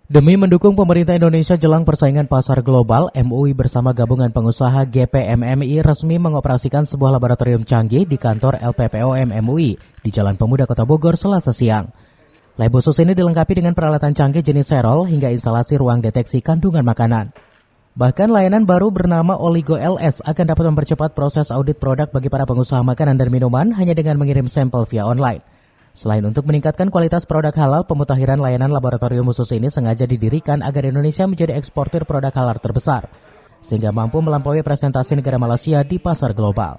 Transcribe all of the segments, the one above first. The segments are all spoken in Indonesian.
Demi mendukung pemerintah Indonesia jelang persaingan pasar global, MUI bersama gabungan pengusaha GPMMI resmi mengoperasikan sebuah laboratorium canggih di kantor LPPOM MUI di Jalan Pemuda Kota Bogor Selasa siang. Lab khusus ini dilengkapi dengan peralatan canggih jenis serol hingga instalasi ruang deteksi kandungan makanan. Bahkan layanan baru bernama Oligo LS akan dapat mempercepat proses audit produk bagi para pengusaha makanan dan minuman hanya dengan mengirim sampel via online. Selain untuk meningkatkan kualitas produk halal, pemutakhiran layanan laboratorium khusus ini sengaja didirikan agar Indonesia menjadi eksportir produk halal terbesar, sehingga mampu melampaui presentasi negara Malaysia di pasar global.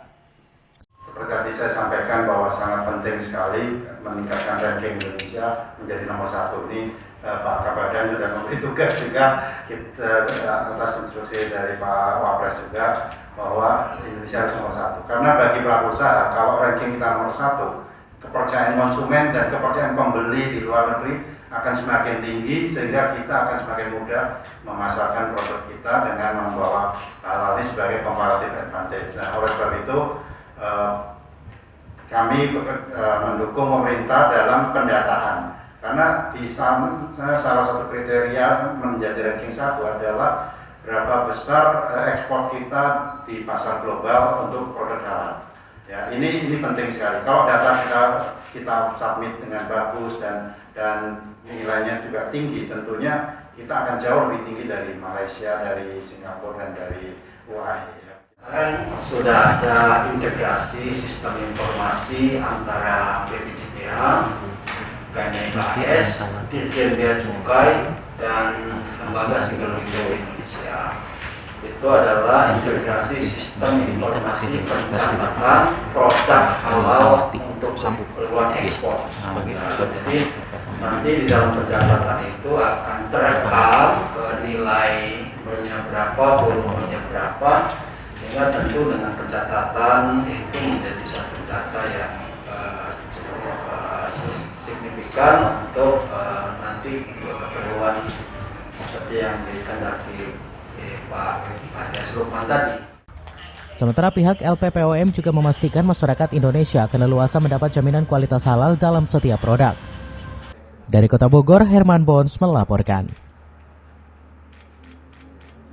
Seperti tadi saya sampaikan bahwa sangat penting sekali meningkatkan ranking Indonesia menjadi nomor 1 ini. Pak Kabadan sudah memberi tugas juga kita atas instruksi dari Pak Wapres juga bahwa Indonesia harus nomor 1. Karena bagi pelaku usaha, kalau ranking kita nomor 1, kepercayaan konsumen dan kepercayaan pembeli di luar negeri akan semakin tinggi sehingga kita akan semakin mudah memasarkan produk kita dengan membawa hal ini sebagai comparative advantage. Nah, oleh sebab itu kami mendukung pemerintah dalam pendataan karena di sana salah satu kriteria menjadi ranking 1 adalah berapa besar ekspor kita di pasar global untuk produk halal. Ya, ini penting sekali. Kalau data kita submit dengan bagus dan nilainya juga tinggi, tentunya kita akan jauh lebih tinggi dari Malaysia, dari Singapura dan dari UAE. Sekarang sudah ada integrasi sistem informasi antara BPJPH, KNKS, Dirjen Bea Cukai dan Lembaga Single Window Indonesia. Itu adalah integrasi sistem informasi pencatatan produk halal untuk keperluan ekspor. Jadi nanti di dalam pencatatan itu akan terekam nilainya berapa, volumenya berapa, sehingga tentu dengan pencatatan itu menjadi satu data yang cukup signifikan untuk nanti keperluan seperti yang dikehendaki Pak Lukman tadi. Sementara pihak LPPOM juga memastikan masyarakat Indonesia akan leluasa mendapat jaminan kualitas halal dalam setiap produk. Dari Kota Bogor, Herman Bons melaporkan.